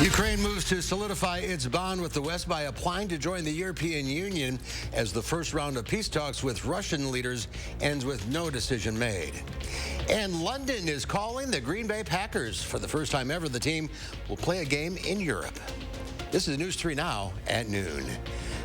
Ukraine moves to solidify its bond with the West by applying to join the European Union as the first round of peace talks with Russian leaders ends with no decision made. And London is calling the Green Bay Packers. For the first time ever, the team will play a game in Europe. This is News 3 Now at noon.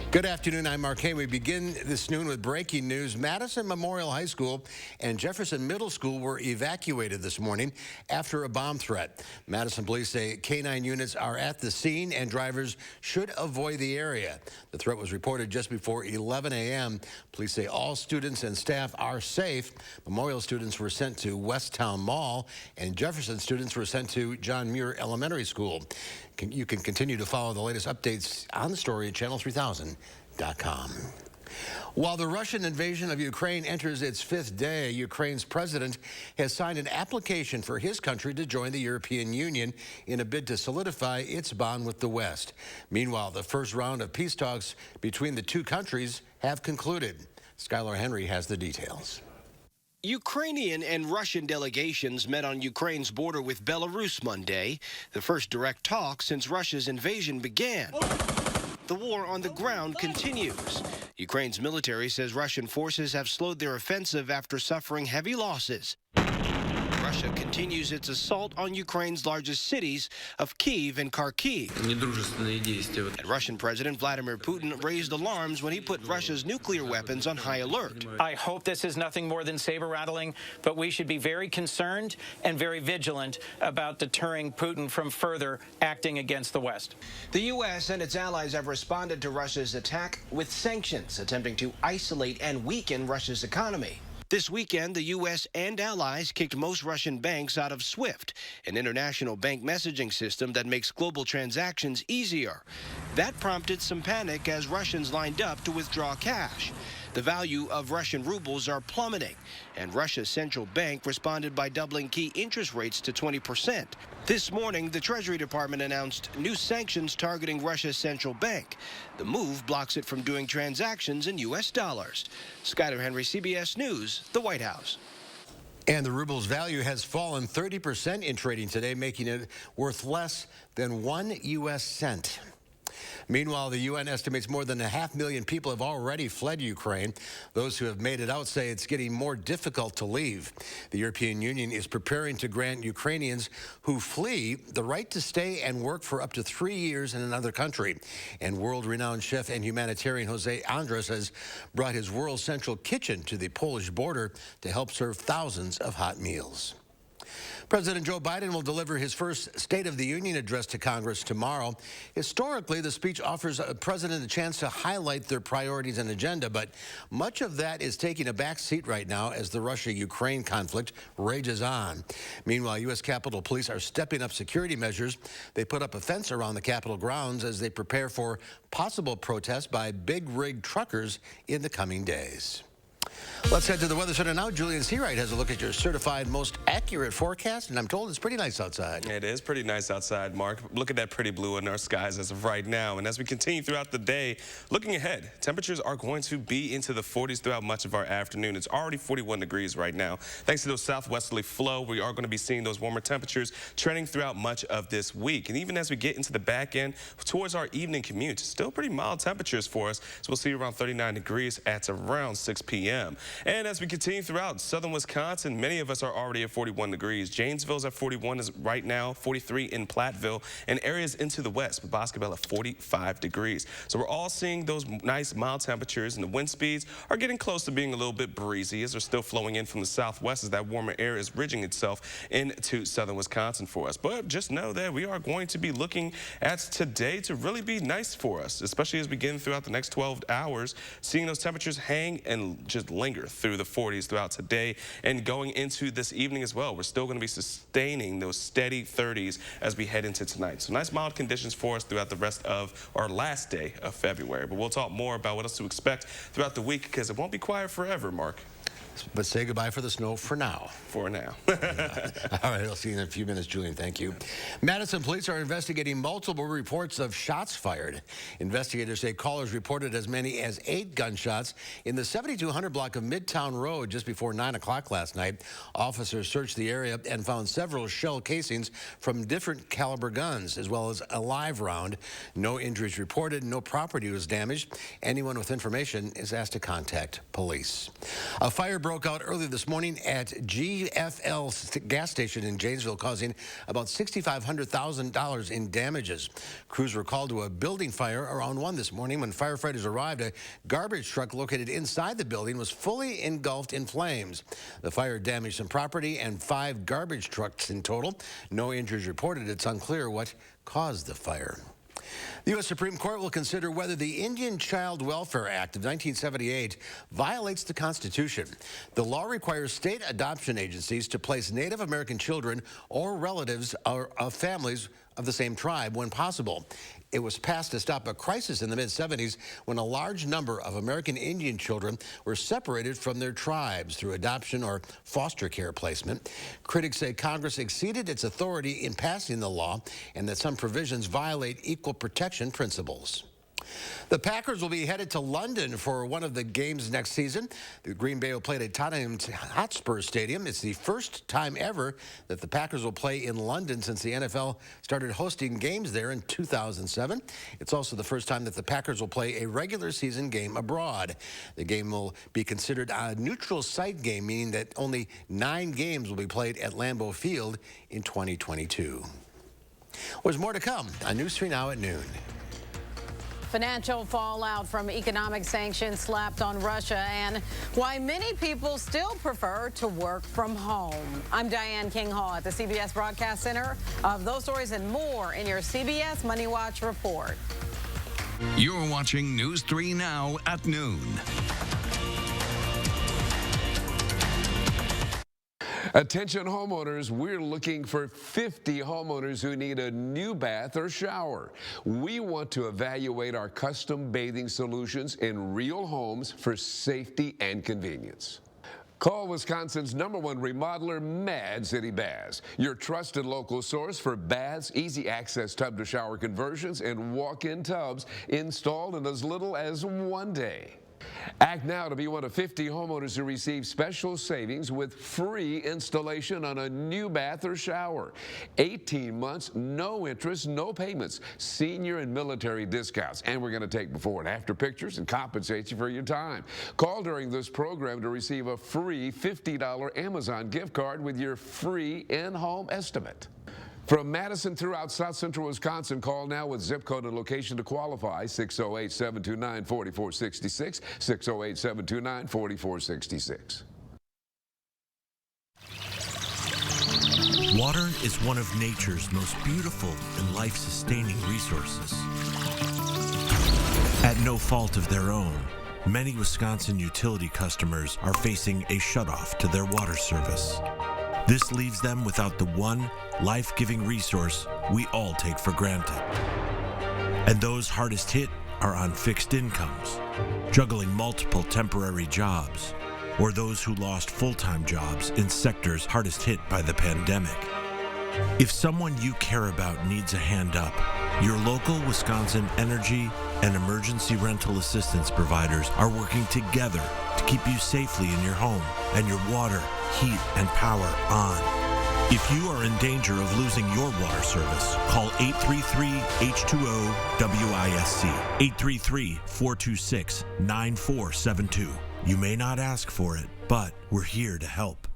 Good afternoon, I'm Mark Hay. We begin this noon with breaking news. Madison Memorial High School and Jefferson Middle School were evacuated this morning after a bomb threat. Madison police say K-9 units are at the scene and drivers should avoid the area. The threat was reported just before 11 a.m. Police say all students and staff are safe. Memorial students were sent to Westtown Mall and Jefferson students were sent to John Muir Elementary School. You can continue to follow the latest updates on the story at channel3000.com. While the Russian invasion of Ukraine enters its fifth day, Ukraine's president has signed an application for his country to join the European Union in a bid to solidify its bond with the West. Meanwhile, the first round of peace talks between the two countries have concluded. Skylar Henry has the details. Ukrainian and Russian delegations met on Ukraine's border with Belarus Monday, the first direct talk since Russia's invasion began. The war on the ground continues. Ukraine's military says Russian forces have slowed their offensive after suffering heavy losses. Russia continues its assault on Ukraine's largest cities of Kyiv and Kharkiv. And Russian President Vladimir Putin raised alarms when he put Russia's nuclear weapons on high alert. I hope this is nothing more than saber-rattling, but we should be very concerned and very vigilant about deterring Putin from further acting against the West. The U.S. and its allies have responded to Russia's attack with sanctions, attempting to isolate and weaken Russia's economy. This weekend, the U.S. and allies kicked most Russian banks out of SWIFT, an international bank messaging system that makes global transactions easier. That prompted some panic as Russians lined up to withdraw cash. The value of Russian rubles are plummeting, and Russia's central bank responded by doubling key interest rates to 20%. This morning, the Treasury Department announced new sanctions targeting Russia's central bank. The move blocks it from doing transactions in U.S. dollars. Skylar Henry, CBS News, the White House. And the ruble's value has fallen 30% in trading today, making it worth less than 1 U.S. cent. Meanwhile, the UN estimates more than 500,000 people have already fled Ukraine. Those who have made it out say it's getting more difficult to leave. The European Union is preparing to grant Ukrainians who flee the right to stay and work for up to 3 years in another country. And world-renowned chef and humanitarian Jose Andres has brought his World Central Kitchen to the Polish border to help serve thousands of hot meals. President Joe Biden will deliver his first State of the Union address to Congress tomorrow. Historically, the speech offers a president a chance to highlight their priorities and agenda, but much of that is taking a back seat right now as the Russia-Ukraine conflict rages on. Meanwhile, U.S. Capitol Police are stepping up security measures. They put up a fence around the Capitol grounds as they prepare for possible protests by big rig truckers in the coming days. Let's head to the Weather Center now. Julian Seawright has a look at your certified most accurate forecast, and I'm told it's pretty nice outside. It is pretty nice outside, Mark. Look at that pretty blue in our skies as of right now. And as we continue throughout the day, looking ahead, temperatures are going to be into the 40s throughout much of our afternoon. It's already 41 degrees right now. Thanks to those southwesterly flow, we are going to be seeing those warmer temperatures trending throughout much of this week. And even as we get into the back end towards our evening commute, still pretty mild temperatures for us. So we'll see around 39 degrees at around 6 p.m. And as we continue throughout southern Wisconsin, many of us are already at 41 degrees. Janesville's at 41 is right now, 43 in Platteville, and areas into the west, with Boscobel at 45 degrees. So we're all seeing those nice mild temperatures, and the wind speeds are getting close to being a little bit breezy as they're still flowing in from the southwest as that warmer air is ridging itself into southern Wisconsin for us. But just know that we are going to be looking at today to really be nice for us, especially as we get in throughout the next 12 hours, seeing those temperatures hang and just linger through the 40s throughout today and going into this evening as well. We're still going to be sustaining those steady 30s as we head into tonight. So nice mild conditions for us throughout the rest of our last day of February. But we'll talk more about what else to expect throughout the week because it won't be quiet forever, Mark. But say goodbye for the snow for now. For now. All right, I'll see you in a few minutes, Julian. Thank you. Madison police are investigating multiple reports of shots fired. Investigators say callers reported as many as 8 gunshots in the 7200 block of Midtown Road just before 9 o'clock last night. Officers searched the area and found several shell casings from different caliber guns, as well as a live round. No injuries reported. No property was damaged. Anyone with information is asked to contact police. A fire broke out early this morning at GFL gas station in Janesville, causing about $6,500 in damages. Crews were called to a building fire around 1 this morning. When firefighters arrived, a garbage truck located inside the building was fully engulfed in flames. The fire damaged some property and 5 garbage trucks in total. No injuries reported. It's unclear what caused the fire. The U.S. Supreme Court will consider whether the Indian Child Welfare Act of 1978 violates the Constitution. The law requires state adoption agencies to place Native American children or relatives of families of the same tribe when possible. It was passed to stop a crisis in the mid-'70s when a large number of American Indian children were separated from their tribes through adoption or foster care placement. Critics say Congress exceeded its authority in passing the law and that some provisions violate equal protection principles. The Packers will be headed to London for one of the games next season. The Green Bay will play at Tottenham Hotspur Stadium. It's the first time ever that the Packers will play in London since the NFL started hosting games there in 2007. It's also the first time that the Packers will play a regular season game abroad. The game will be considered a neutral site game, meaning that only 9 games will be played at Lambeau Field in 2022. There's more to come on News 3 Now at noon. Financial fallout from economic sanctions slapped on Russia and why many people still prefer to work from home. I'm Diane King Hall at the CBS Broadcast Center. Of those stories and more in your CBS Money Watch report. You're watching News 3 Now at noon. Attention homeowners, we're looking for 50 homeowners who need a new bath or shower. We want to evaluate our custom bathing solutions in real homes for safety and convenience. Call Wisconsin's #1 remodeler, Mad City Baths, your trusted local source for baths, easy access tub-to-shower conversions, and walk-in tubs installed in as little as 1 day. Act now to be one of 50 homeowners who receive special savings with free installation on a new bath or shower. 18 months, no interest, no payments, senior and military discounts. And we're going to take before and after pictures and compensate you for your time. Call during this program to receive a free $50 Amazon gift card with your free in-home estimate. From Madison throughout South Central Wisconsin, call now with zip code and location to qualify, 608-729-4466, 608-729-4466. Water is one of nature's most beautiful and life-sustaining resources. At no fault of their own, many Wisconsin utility customers are facing a shutoff to their water service. This leaves them without the one life-giving resource we all take for granted. And those hardest hit are on fixed incomes, juggling multiple temporary jobs, or those who lost full-time jobs in sectors hardest hit by the pandemic. If someone you care about needs a hand up, your local Wisconsin energy and emergency rental assistance providers are working together to keep you safely in your home and your water, heat, and power on. If you are in danger of losing your water service, call 833-H2O-WISC, 833-426-9472. You may not ask for it, but we're here to help.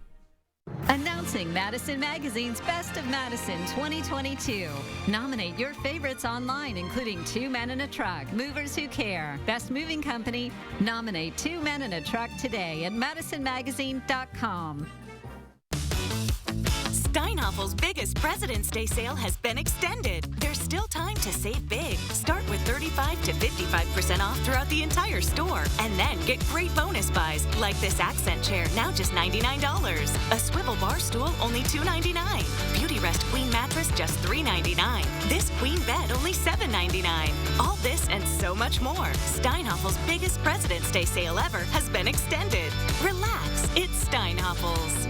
Announcing Madison Magazine's Best of Madison 2022. Nominate your favorites online, including 2 Men in a Truck, Movers Who Care, Best Moving Company. Nominate 2 Men in a Truck today at madisonmagazine.com. Steinhoff Steinhafels' biggest President's Day sale has been extended. There's still time to save big. Start with 35 to 55% off throughout the entire store. And then get great bonus buys like this accent chair, now just $99. A swivel bar stool, only $2.99. Beauty Rest Queen mattress, just $3.99. This queen bed, only $7.99. All this and so much more. Steinhafels' biggest President's Day sale ever has been extended. Relax, it's Steinhafels.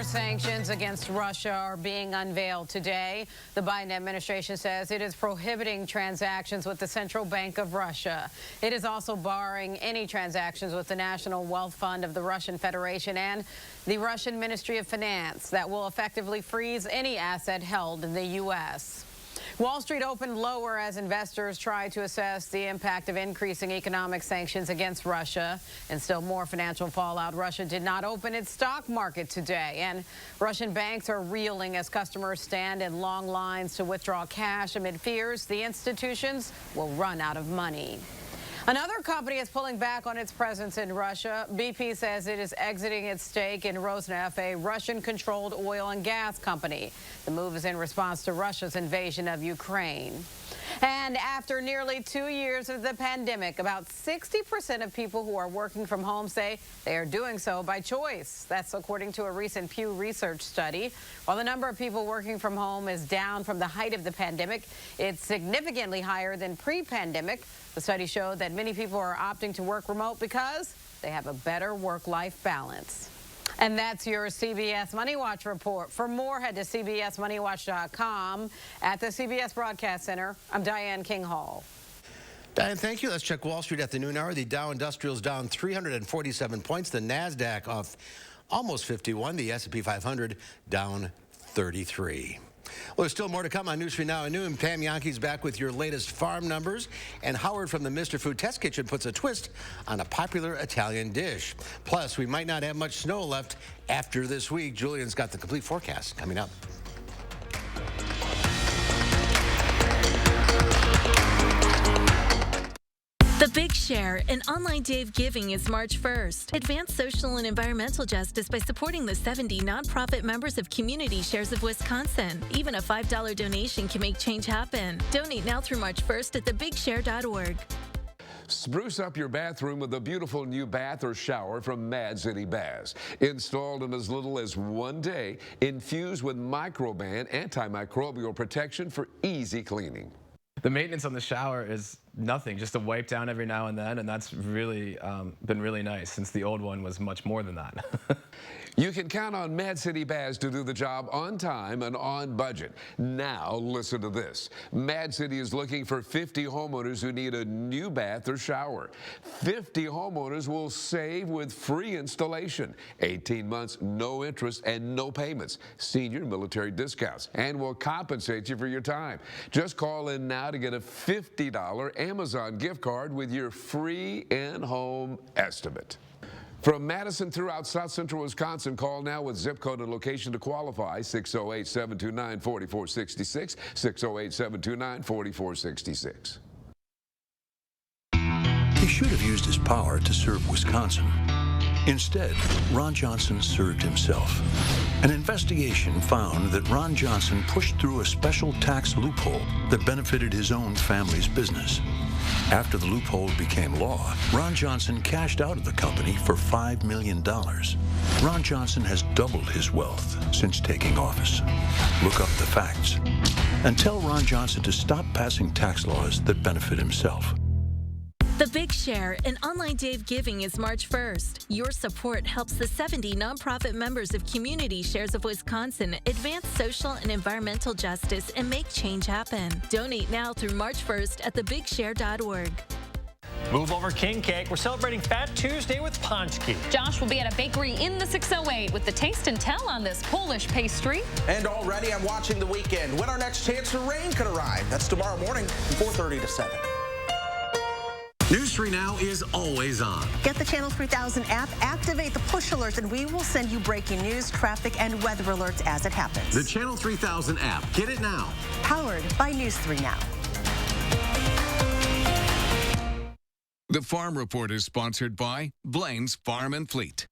Sanctions against Russia are being unveiled today. The Biden administration says it is prohibiting transactions with the Central Bank of Russia. It is also barring any transactions with the National Wealth Fund of the Russian Federation and the Russian Ministry of Finance that will effectively freeze any asset held in the U.S. Wall Street opened lower as investors try to assess the impact of increasing economic sanctions against Russia. And still more financial fallout. Russia did not open its stock market today. And Russian banks are reeling as customers stand in long lines to withdraw cash amid fears the institutions will run out of money. Another company is pulling back on its presence in Russia. BP says it is exiting its stake in Rosneft, a Russian-controlled oil and gas company. The move is in response to Russia's invasion of Ukraine. And after nearly 2 years of the pandemic, about 60% of people who are working from home say they are doing so by choice. That's according to a recent Pew Research study. While the number of people working from home is down from the height of the pandemic, it's significantly higher than pre-pandemic. The study showed that many people are opting to work remote because they have a better work-life balance. And that's your CBS Money Watch report. For more, head to CBSMoneyWatch.com. At the CBS Broadcast Center, I'm Diane King Hall. Diane, thank you. Let's check Wall Street at the noon hour. The Dow Industrials down 347 points. The NASDAQ off almost 51. The S&P 500 down 33. Well, there's still more to come on News 3 Now at noon. Pam Yonke's back with your latest farm numbers. And Howard from the Mr. Food Test Kitchen puts a twist on a popular Italian dish. Plus, we might not have much snow left after this week. Julian's got the complete forecast coming up. The Big Share in online day of giving is March 1st. Advance social and environmental justice by supporting the 70 nonprofit members of Community Shares of Wisconsin. Even a $5 donation can make change happen. Donate now through March 1st at thebigshare.org. Spruce up your bathroom with a beautiful new bath or shower from Mad City Baths. Installed in as little as 1 day, infused with Microban antimicrobial protection for easy cleaning. The maintenance on the shower is nothing, just a wipe down every now and then, and that's really been really nice since the old one was much more than that. You can count on Mad City Baths to do the job on time and on budget. Now, listen to this. Mad City is looking for 50 homeowners who need a new bath or shower. 50 homeowners will save with free installation, 18 months, no interest, and no payments, senior military discounts, and will compensate you for your time. Just call in now to get a $50 Amazon gift card with your free in-home estimate. From Madison throughout South Central Wisconsin, call now with zip code and location to qualify, 608-729-4466, 608-729-4466. He should have used his power to serve Wisconsin. Instead, Ron Johnson served himself. An investigation found that Ron Johnson pushed through a special tax loophole that benefited his own family's business. After the loophole became law, Ron Johnson cashed out of the company for $5 million. Ron Johnson has doubled his wealth since taking office. Look up the facts and tell Ron Johnson to stop passing tax laws that benefit himself. The Big Share in online day of giving is March 1st. Your support helps the 70 nonprofit members of Community Shares of Wisconsin advance social and environmental justice and make change happen. Donate now through March 1st at thebigshare.org. Move over King Cake. We're celebrating Fat Tuesday with Pączki. Josh will be at a bakery in the 608 with the taste and tell on this Polish pastry. And already I'm watching the weekend when our next chance for rain could arrive. That's tomorrow morning from 4:30 to 7. News 3 Now is always on. Get the Channel 3000 app, activate the push alerts, and we will send you breaking news, traffic, and weather alerts as it happens. The Channel 3000 app. Get it now. Powered by News 3 Now. The Farm Report is sponsored by Blaine's Farm and Fleet.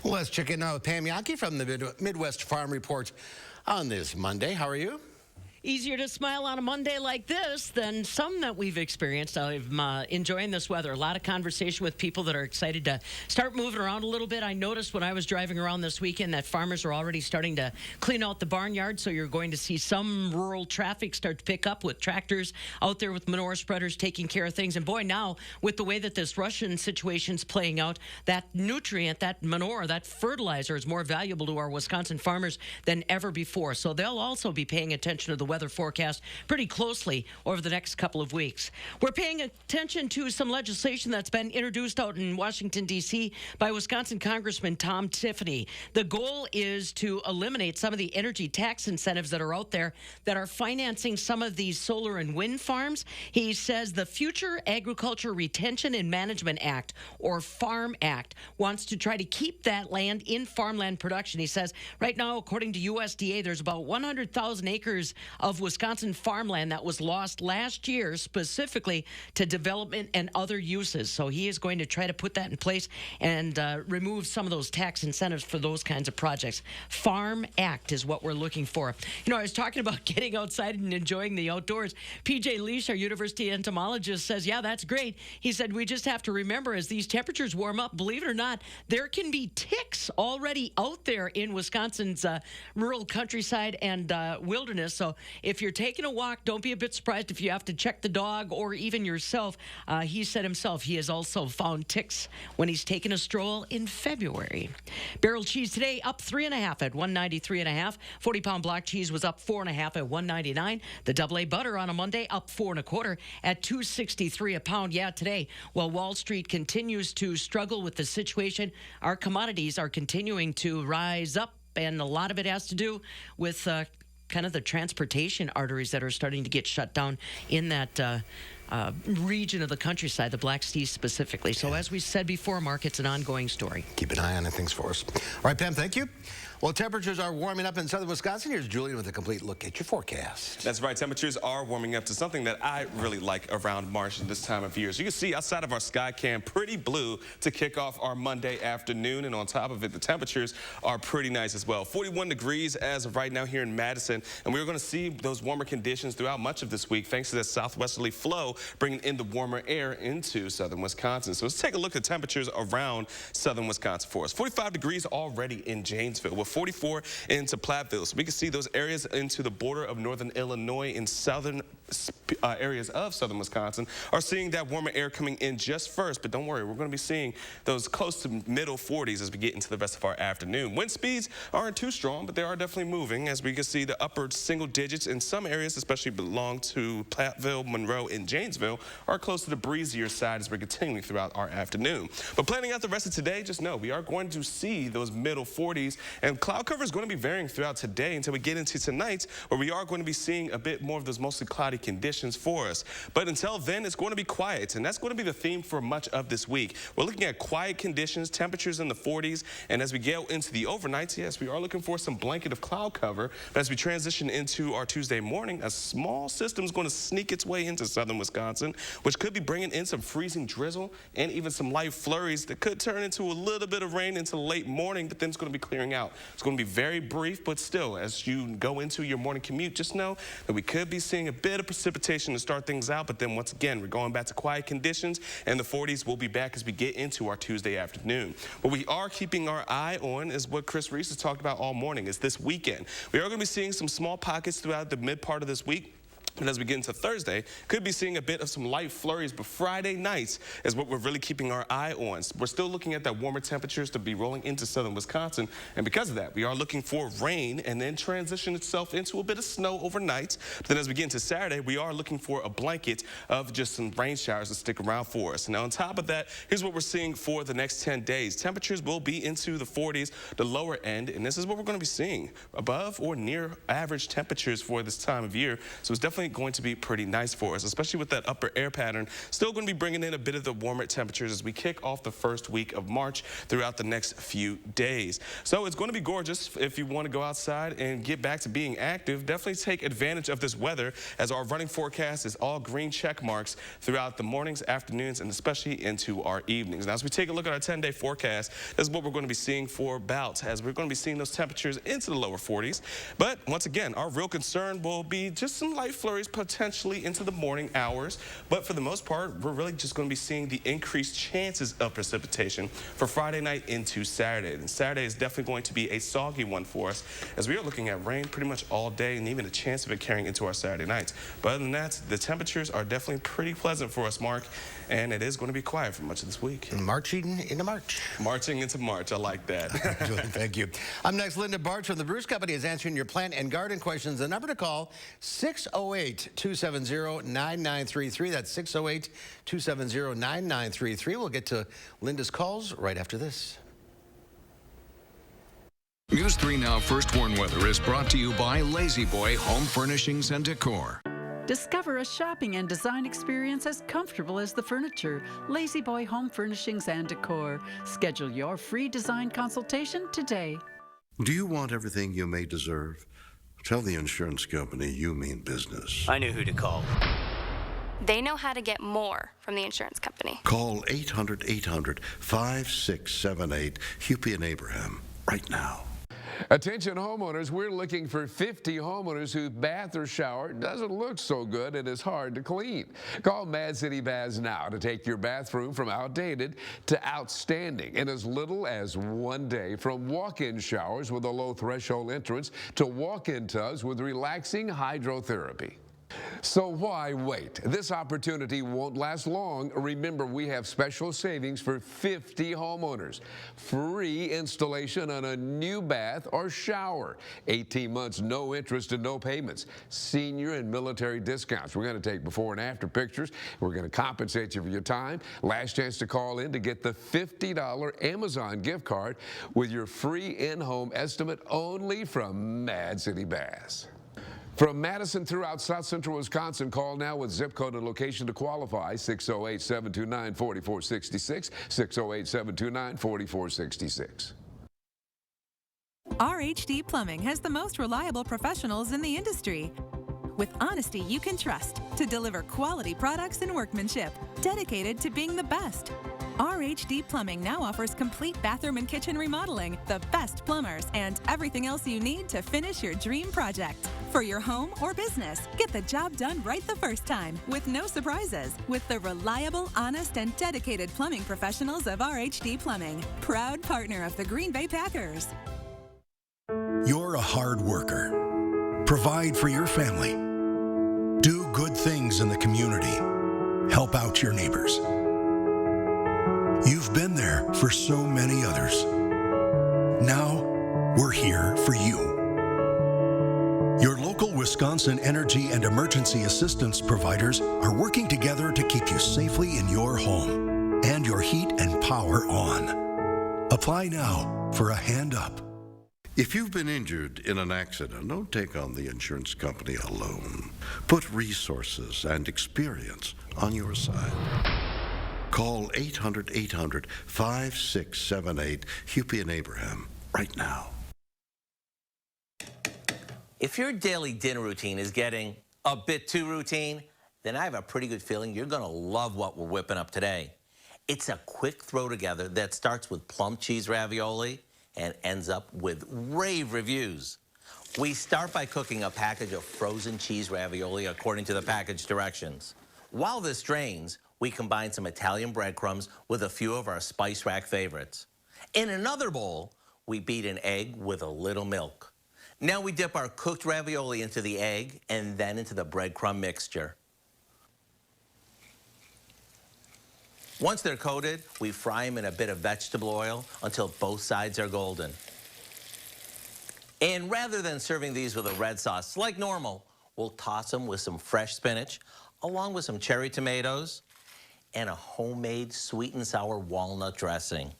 Let's check in now with Pam Yockey from the Midwest Farm Report on this Monday. How are you? Easier to smile on a Monday like this than some that we've experienced. I'm enjoying this weather. A lot of conversation with people that are excited to start moving around a little bit. I noticed when I was driving around this weekend that farmers are already starting to clean out the barnyard, so you're going to see some rural traffic start to pick up with tractors out there with manure spreaders taking care of things. And boy, now with the way that this Russian situation's playing out, that nutrient, that manure, that fertilizer is more valuable to our Wisconsin farmers than ever before. So they'll also be paying attention to the weather forecast pretty closely over the next couple of weeks. We're paying attention to some legislation that's been introduced out in Washington, D.C. by Wisconsin Congressman Tom Tiffany. The goal is to eliminate some of the energy tax incentives that are out there that are financing some of these solar and wind farms. He says the Future Agriculture Retention and Management Act, or FARM Act, wants to try to keep that land in farmland production. He says right now, according to USDA, there's about 100,000 acres of Wisconsin farmland that was lost last year specifically to development and other uses. So he is going to try to put that in place and remove some of those tax incentives for those kinds of projects. Farm Act is what we're looking for. You know, I was talking about getting outside and enjoying the outdoors. PJ Leash, our university entomologist, says, yeah, that's great. He said, we just have to remember as these temperatures warm up, believe it or not, there can be ticks already out there in Wisconsin's rural countryside and wilderness. So if you're taking a walk, don't be a bit surprised if you have to check the dog or even yourself. He said himself he has also found ticks when he's taken a stroll in February. Barrel cheese today up 3.5 at $1.93.5. 40-pound block cheese was up 4.5 at $1.99. The AA butter on a Monday up 4.25 at $2.63 a pound. Yeah, today, while Wall Street continues to struggle with the situation, our commodities are continuing to rise up, and a lot of it has to do with kind of the transportation arteries that are starting to get shut down in that region of the countryside, the Black Sea specifically. So as we said before, Mark, it's an ongoing story. Keep an eye on things for us. All right, Pam, thank you. Well, temperatures are warming up in southern Wisconsin. Here's Julian with a complete look at your forecast. That's right. Temperatures are warming up to something that I really like around March this time of year. So you can see outside of our sky cam, pretty blue to kick off our Monday afternoon. And on top of it, the temperatures are pretty nice as well. 41 degrees as of right now here in Madison. And we're going to see those warmer conditions throughout much of this week thanks to the southwesterly flow bringing in the warmer air into southern Wisconsin. So let's take a look at temperatures around southern Wisconsin for us. 45 degrees already in Janesville, with 44 into Platteville. So we can see those areas into the border of northern Illinois and southern areas of southern Wisconsin are seeing that warmer air coming in just first. But don't worry, we're going to be seeing those close to middle 40s as we get into the rest of our afternoon. Wind speeds aren't too strong, but they are definitely moving as we can see the upper single digits in some areas, especially belong to Platteville, Monroe, and Janesville, are close to the breezier side as we're continuing throughout our afternoon. But planning out the rest of today, just know we are going to see those middle 40s, and cloud cover is going to be varying throughout today until we get into tonight, where we are going to be seeing a bit more of those mostly cloudy conditions for us. But until then, it's going to be quiet, and that's going to be the theme for much of this week. We're looking at quiet conditions, temperatures in the 40s, and as we get into the overnights, yes, we are looking for some blanket of cloud cover. But as we transition into our Tuesday morning, a small system is going to sneak its way into southern Wisconsin, which could be bringing in some freezing drizzle and even some light flurries that could turn into a little bit of rain into late morning, but then it's going to be clearing out. It's going to be very brief, but still, as you go into your morning commute, just know that we could be seeing a bit of precipitation to start things out, but then once again, we're going back to quiet conditions, and the 40s will be back as we get into our Tuesday afternoon. What we are keeping our eye on is what Chris Reese has talked about all morning, is this weekend. We are going to be seeing some small pockets throughout the mid part of this week. And as we get into Thursday, could be seeing a bit of some light flurries, but Friday nights is what we're really keeping our eye on. We're still looking at that warmer temperatures to be rolling into southern Wisconsin, and because of that, we are looking for rain and then transition itself into a bit of snow overnight. But then as we get into Saturday, we are looking for a blanket of just some rain showers to stick around for us. Now, on top of that, here's what we're seeing for the next 10 days. Temperatures will be into the 40s, the lower end, and this is what we're going to be seeing, above or near average temperatures for this time of year. So it's definitely definitely going to be pretty nice for us, especially with that upper air pattern. Still going to be bringing in a bit of the warmer temperatures as we kick off the first week of March throughout the next few days. So it's going to be gorgeous if you want to go outside and get back to being active. Definitely take advantage of this weather, as our running forecast is all green check marks throughout the mornings, afternoons, and especially into our evenings. Now, as we take a look at our 10-day forecast, this is what we're going to be seeing for bouts, as we're going to be seeing those temperatures into the lower 40s. But once again, our real concern will be just some light flurries potentially into the morning hours. But for the most part, we're really just going to be seeing the increased chances of precipitation for Friday night into Saturday. And Saturday is definitely going to be a soggy one for us, as we are looking at rain pretty much all day and even a chance of it carrying into our Saturday nights. But other than that, the temperatures are definitely pretty pleasant for us, Mark, and it is going to be quiet for much of this week. Marching into March. Marching into March. I like that. Thank you. Up next, Linda Bartz from the Bruce Company is answering your plant and garden questions. The number to call, 608-270-9933. That's 608-270-9933. We'll get to Linda's calls right after this. News 3 Now First Warn Weather is brought to you by Lazy Boy Home Furnishings and Decor. Discover a shopping and design experience as comfortable as the furniture. Lazy Boy Home Furnishings and Decor. Schedule your free design consultation today. Do you want everything you may deserve? Tell the insurance company you mean business. I knew who to call. They know how to get more from the insurance company. Call 800-800-5678, Hupy and Abraham, right now. Attention homeowners, we're looking for 50 homeowners whose bath or shower doesn't look so good and is hard to clean. Call Mad City Baths now to take your bathroom from outdated to outstanding in as little as 1 day. From walk-in showers with a low threshold entrance to walk-in tubs with relaxing hydrotherapy. So why wait? This opportunity won't last long. Remember, we have special savings for 50 homeowners. Free installation on a new bath or shower. 18 months, no interest and no payments. Senior and military discounts. We're going to take before and after pictures. We're going to compensate you for your time. Last chance to call in to get the $50 Amazon gift card with your free in-home estimate only from Mad City Baths. From Madison throughout South Central Wisconsin, call now with zip code and location to qualify, 608-729-4466, 608-729-4466. RHD Plumbing has the most reliable professionals in the industry. With honesty you can trust to deliver quality products and workmanship, dedicated to being the best. RHD Plumbing now offers complete bathroom and kitchen remodeling, the best plumbers, and everything else you need to finish your dream project. For your home or business, get the job done right the first time with no surprises with the reliable, honest, and dedicated plumbing professionals of RHD Plumbing, proud partner of the Green Bay Packers. You're a hard worker. Provide for your family. Do good things in the community. Help out your neighbors. You've been there for so many others. Now, we're here for you. Your local Wisconsin energy and emergency assistance providers are working together to keep you safely in your home and your heat and power on. Apply now for a hand up. If you've been injured in an accident, don't take on the insurance company alone. Put resources and experience on your side. Call 800-800-5678, Hupy and Abraham, right now. If your daily dinner routine is getting a bit too routine, then I have a pretty good feeling you're going to love what we're whipping up today. It's a quick throw together that starts with plum cheese ravioli and ends up with rave reviews. We start by cooking a package of frozen cheese ravioli according to the package directions. While this drains, we combine some Italian breadcrumbs with a few of our spice rack favorites. In another bowl, we beat an egg with a little milk. Now we dip our cooked ravioli into the egg and then into the breadcrumb mixture. Once they're coated, we fry them in a bit of vegetable oil until both sides are golden. And rather than serving these with a red sauce like normal, we'll toss them with some fresh spinach, along with some cherry tomatoes, and a homemade sweet and sour walnut dressing.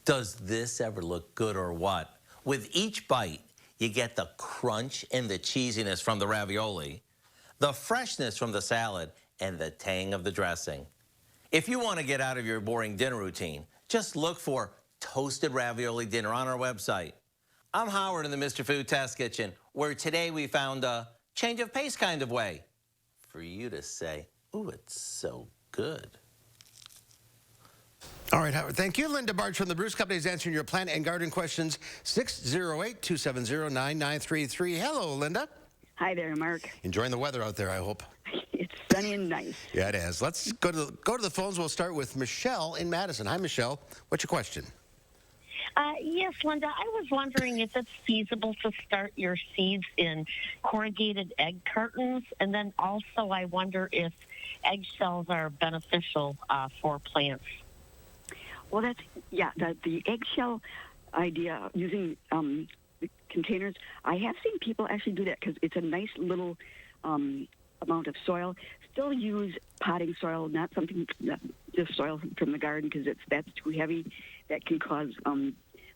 Does this ever look good or what? With each bite, you get the crunch and the cheesiness from the ravioli, the freshness from the salad, and the tang of the dressing. If you want to get out of your boring dinner routine, just look for toasted ravioli dinner on our website. I'm Howard in the Mr. Food Test Kitchen, where today we found a change of pace kind of way for you to say, ooh, it's so good. All right, Howard. Thank you. Linda Bartz from the Bruce Company is answering your plant and garden questions. 608-270-9933. Hello, Linda. Hi there, Mark. Enjoying the weather out there, I hope. It's sunny and nice. Yeah, it is. Let's go to the phones. We'll start with Michelle in Madison. Hi, Michelle. What's your question? Yes, Linda, I was wondering if it's feasible to start your seeds in corrugated egg cartons. And then also I wonder if eggshells are beneficial for plants. Well, the eggshell idea using the containers, I have seen people actually do that because it's a nice little amount of soil. Still use potting soil, not something just soil from the garden because that's too heavy. That can cause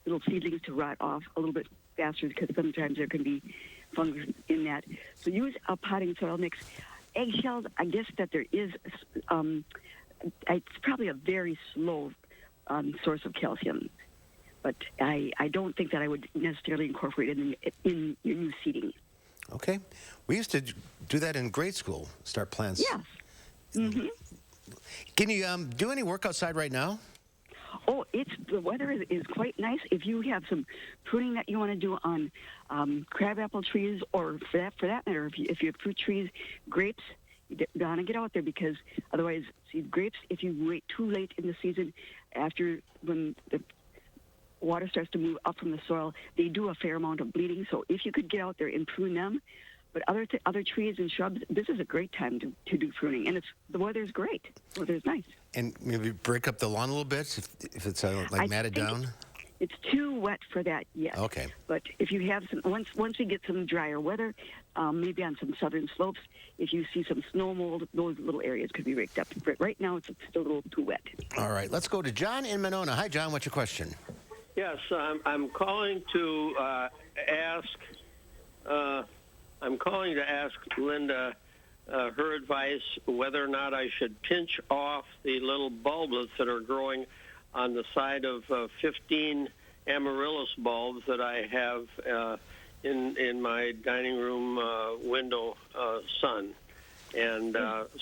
little seedlings to rot off a little bit faster because sometimes there can be fungus in that. So use a potting soil mix. Eggshells, I guess that there is, it's probably a very slow source of calcium. But I don't think that I would necessarily incorporate it in your new seeding. Okay. We used to do that in grade school, start plants. Yes. Mm-hmm. Can you do any work outside right now? Oh, the weather is quite nice. If you have some pruning that you want to do on crabapple trees, or for that matter, if you have fruit trees, grapes, you want to get out there because otherwise, see, grapes, if you wait too late in the season, when the water starts to move up from the soil, they do a fair amount of bleeding. So if you could get out there and prune them, but other trees and shrubs, this is a great time to do pruning, and the weather's great. The weather's nice. And maybe break up the lawn a little bit if it's matted down? It's too wet for that yet. Okay. But if you have once we get some drier weather, maybe on some southern slopes, if you see some snow mold, those little areas could be raked up. But right now, it's still a little too wet. All right, let's go to John in Monona. Hi, John. What's your question? Yes, I'm calling to ask. I'm calling to ask Linda her advice whether or not I should pinch off the little bulbs that are growing on the side of 15 amaryllis bulbs that I have in my dining room window sun. And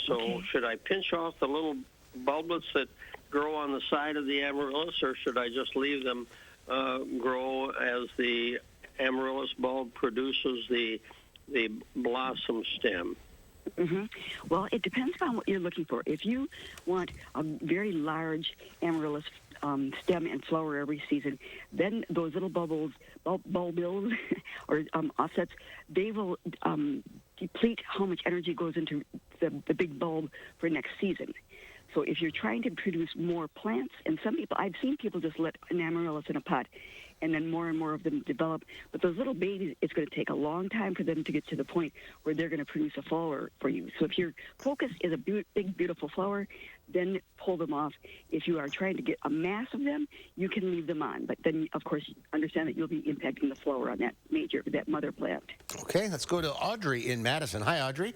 so should I pinch off the little bulblets that grow on the side of the amaryllis, or should I just leave them grow as the amaryllis bulb produces the blossom stem? Mm-hmm. Well, it depends on what you're looking for. If you want a very large amaryllis stem and flower every season, then those little bulbils or offsets, they will deplete how much energy goes into the big bulb for next season. So if you're trying to produce more plants, and I've seen people just let an amaryllis in a pot, and then more and more of them develop. But those little babies, it's going to take a long time for them to get to the point where they're going to produce a flower for you. So if your focus is a big, beautiful flower, then pull them off. If you are trying to get a mass of them, you can leave them on. But then, of course, understand that you'll be impacting the flower on that mother plant. Okay, let's go to Audrey in Madison. Hi, Audrey.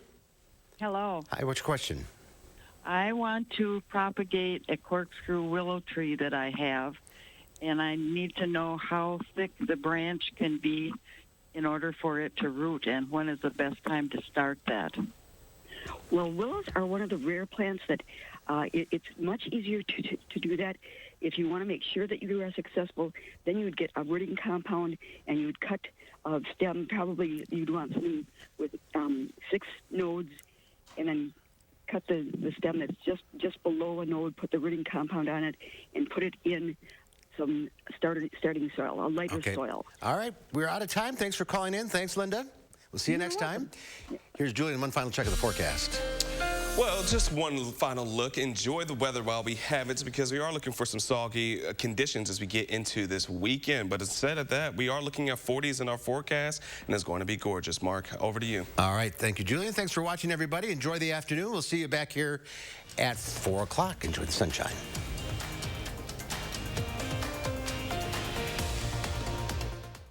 Hello. Hi, what's your question? I want to propagate a corkscrew willow tree that I have, and I need to know how thick the branch can be in order for it to root, and when is the best time to start that? Well, willows are one of the rare plants that it's much easier to do that. If you want to make sure that you are successful, then you would get a rooting compound, and you would cut a stem. Probably you'd want something with 6 nodes, and then cut the stem that's just below a node, put the rooting compound on it, and put it in some starting soil, a lighter soil. All right, we're out of time. Thanks for calling in. Thanks, Linda. We'll see you next time. Here's Julian, one final check of the forecast. Well, just one final look. Enjoy the weather while we have it, because we are looking for some soggy conditions as we get into this weekend. But instead of that, we are looking at 40s in our forecast, and it's going to be gorgeous. Mark, over to you. All right. Thank you, Julian. Thanks for watching, everybody. Enjoy the afternoon. We'll see you back here at 4 o'clock. Enjoy the sunshine.